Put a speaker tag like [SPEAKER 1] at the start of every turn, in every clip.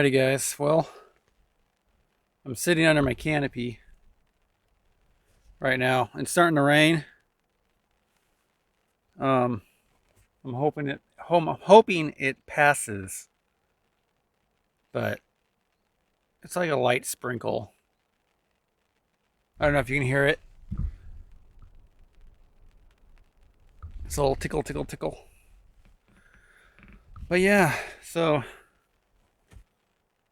[SPEAKER 1] Alrighty guys, well, I'm sitting under my canopy right now. It's starting to rain. I'm hoping it passes, but it's like a light sprinkle. I don't know if you can hear it. It's a little tickle, tickle, tickle. But yeah, so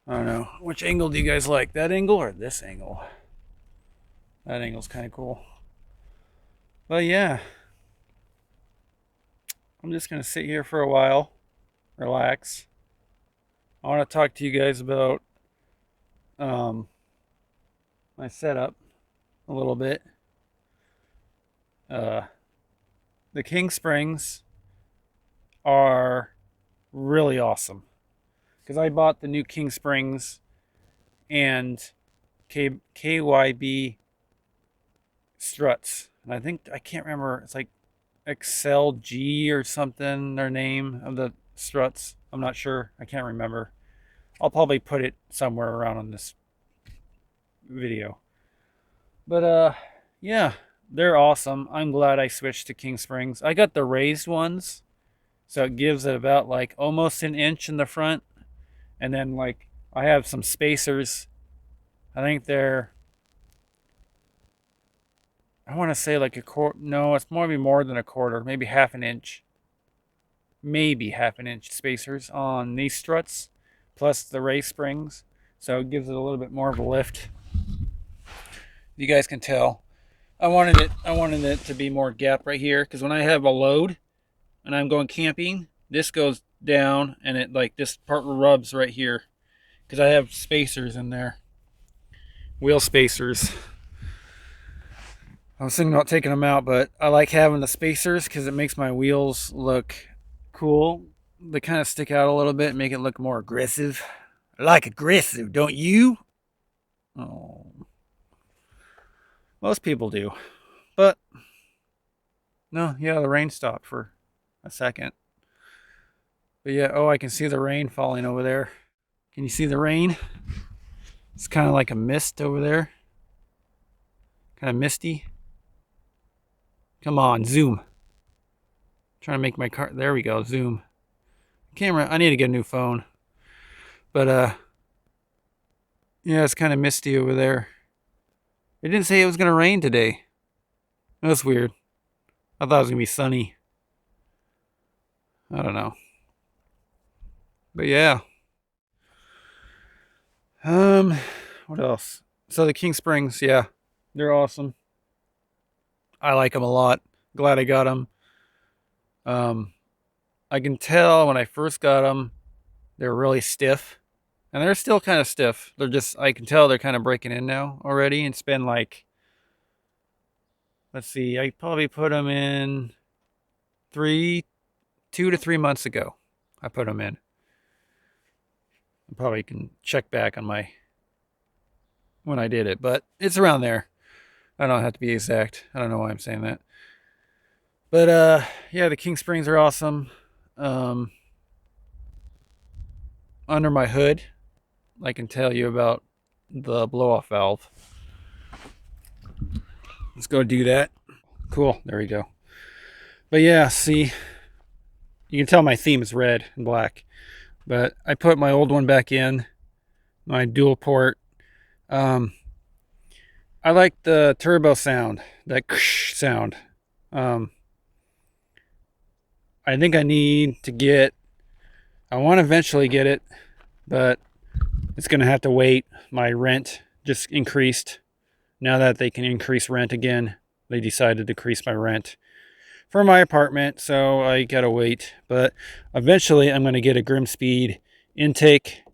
[SPEAKER 1] I don't know. Which angle do you guys like? That angle or this angle? That angle's kind of cool. But yeah, I'm just going to sit here for a while, relax. I want to talk to you guys about my setup a little bit. The King Springs are really awesome because I bought the new King Springs and KYB struts, and I can't remember, it's like XLG or something, their name of the struts. I'm not sure, I can't remember. I'll probably put it somewhere around on this video. But yeah, they're awesome. I'm glad I switched to King Springs. I got the raised ones, so it gives it about like almost an inch in the front, and then like I have some spacers. I think they're, I want to say like a quarter. No, it's maybe more than a quarter, maybe half an inch. Maybe half an inch spacers on these struts, plus the race springs. So it gives it a little bit more of a lift. You guys can tell. I wanted it to be more gap right here, because when I have a load and I'm going camping, this goes down and it like this part rubs right here, because I have spacers in there. Wheel spacers. I was thinking about taking them out, but I like having the spacers because it makes my wheels look cool. They kind of stick out a little bit and make it look more aggressive. I like aggressive, don't you? Oh, most people do. But no, yeah, the rain stopped for a second. But yeah, oh, I can see the rain falling over there. Can you see the rain? It's kind of like a mist over there. Kind of misty. Come on, zoom. I'm trying to make my car, there we go, zoom. Camera, I need to get a new phone. But yeah, it's kind of misty over there. It didn't say it was gonna rain today. That's weird. I thought it was gonna be sunny. I don't know. But yeah. What else? So the King Springs, yeah, they're awesome. I like them a lot. Glad I got them. I can tell when I first got them, they're really stiff. And they're still kind of stiff. They're just, I can tell they're kind of breaking in now already. It's been like, let's see, I probably put them in 2 to 3 months ago. I put them in. I probably can check back on my, when I did it, but it's around there. I don't have to be exact. I don't know why I'm saying that. But yeah, the King Springs are awesome. Under my hood, I can tell you about the blow-off valve. Let's go do that. Cool, there we go. But yeah, see, you can tell my theme is red and black. But I put my old one back in, my dual port. I like the turbo sound, that sound. I think I need to get, I want to eventually get it, but it's going to have to wait. My rent just increased. Now that they can increase rent again, they decided to decrease my rent for my apartment, so I got to wait. But eventually I'm going to get a Grimspeed intake.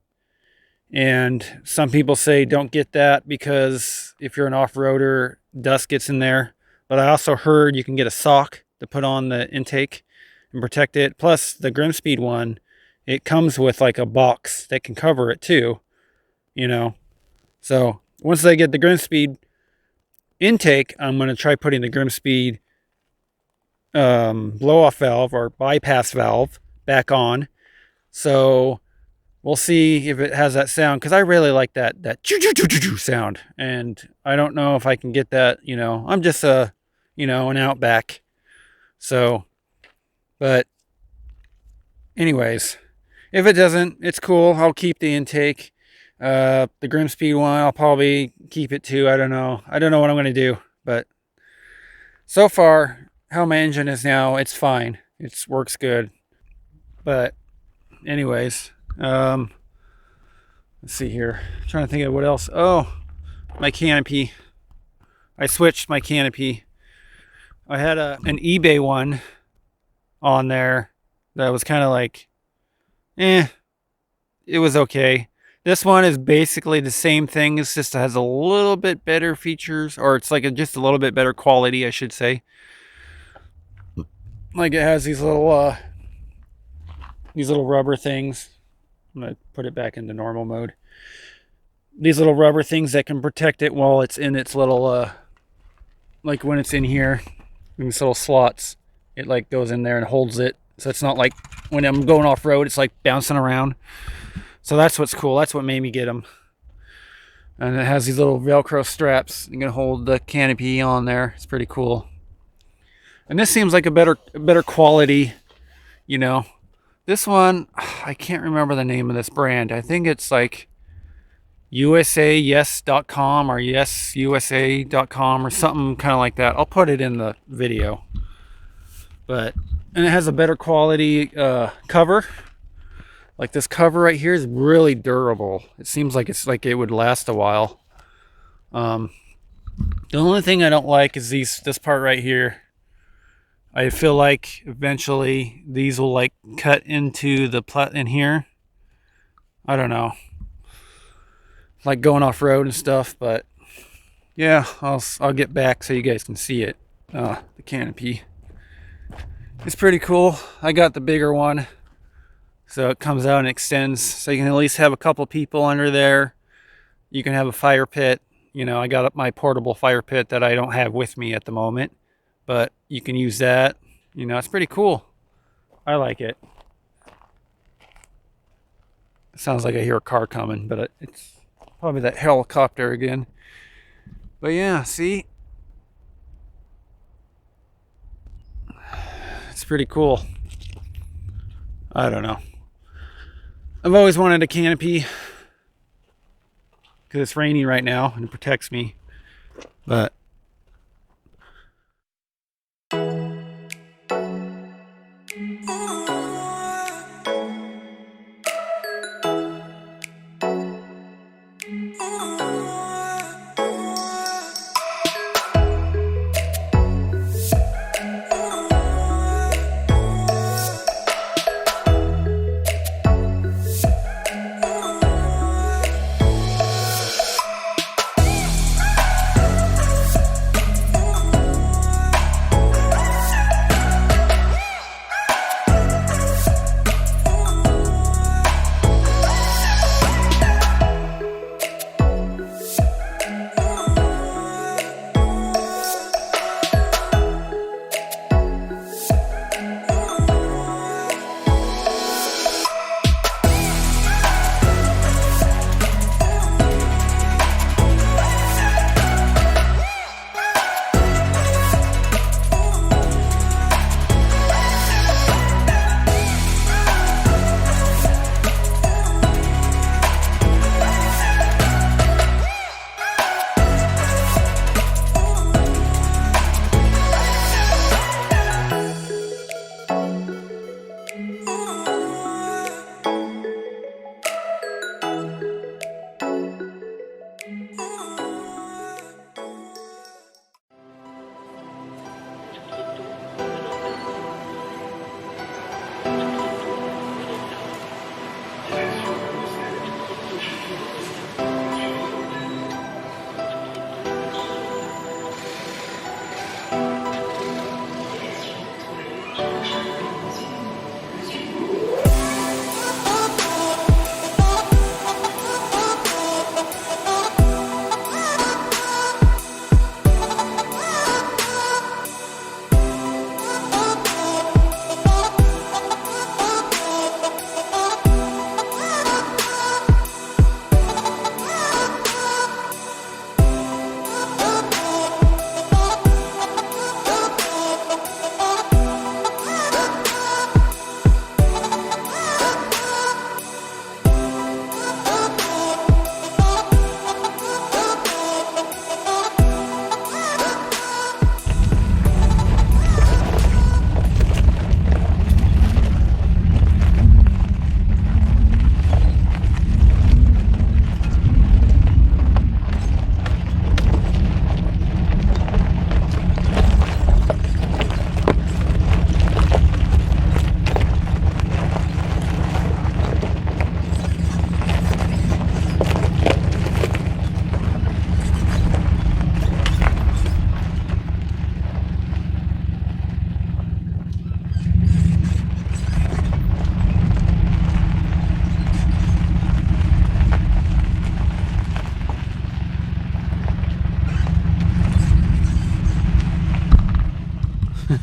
[SPEAKER 1] And some people say don't get that because if you're an off-roader, dust gets in there. But I also heard you can get a sock to put on the intake and protect it. Plus the Grimspeed one, it comes with like a box that can cover it too, you know. So once I get the Grimspeed intake, I'm going to try putting the Grimspeed blow-off valve or bypass valve back on. So we'll see if it has that sound, because I really like that choo-choo-choo-choo sound, and I don't know if I can get that. I'm just an Outback, so. But anyways, if it doesn't, it's cool. I'll keep the intake. The Grimspeed one, I'll probably keep it too. I don't know what I'm going to do, but so far, how my engine is now, it's fine. It works good. But anyways, let's see here. I'm trying to think of what else. Oh, my canopy. I switched my canopy. I had an eBay one on there that was kind of like, it was okay. This one is basically the same thing. It's just has a little bit better features, or it's like just a little bit better quality, I should say. Like it has these little rubber things. I'm gonna put it back into normal mode. These little rubber things that can protect it while it's in its little like when it's in here, in these little slots, it like goes in there and holds it, so it's not like when I'm going off road it's like bouncing around. So that's what's cool. That's what made me get them. And it has these little Velcro straps. You can hold the canopy on there. It's pretty cool. And this seems like a better quality, This one, I can't remember the name of this brand. I think it's like USAYes.com or YesUSA.com or something kind of like that. I'll put it in the video. And it has a better quality cover. Like this cover right here is really durable. It seems like it would last a while. The only thing I don't like is this part right here. I feel like eventually these will like cut into the in here. I don't know. Like going off road and stuff, but yeah, I'll get back so you guys can see it. The canopy. It's pretty cool. I got the bigger one, so it comes out and extends, so you can at least have a couple people under there. You can have a fire pit. I got my portable fire pit that I don't have with me at the moment, but you can use that. It's pretty cool. I like it. It sounds like I hear a car coming, but it's probably that helicopter again. But yeah, see? It's pretty cool. I don't know. I've always wanted a canopy because it's rainy right now and it protects me. But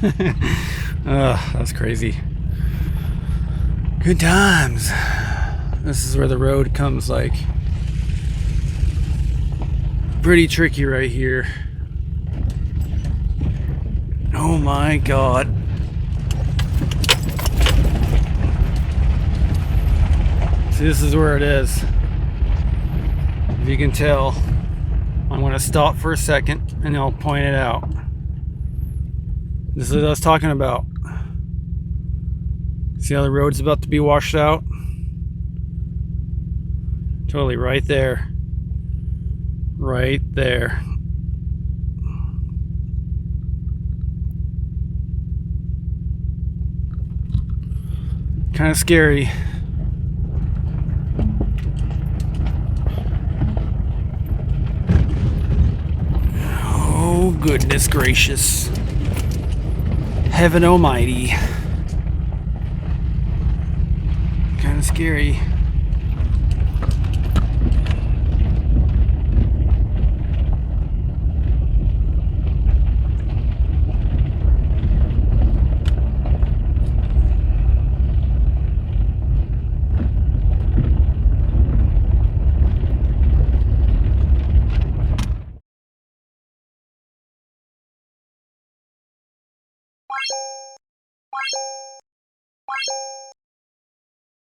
[SPEAKER 1] That's crazy. Good times. This is where the road comes like pretty tricky right here. Oh my God. See, this is where it is. If you can tell, I'm going to stop for a second and I'll point it out. This is what I was talking about. See how the road's about to be washed out? Totally right there. Right there. Kind of scary. Oh, goodness gracious. Heaven almighty. Kind of scary.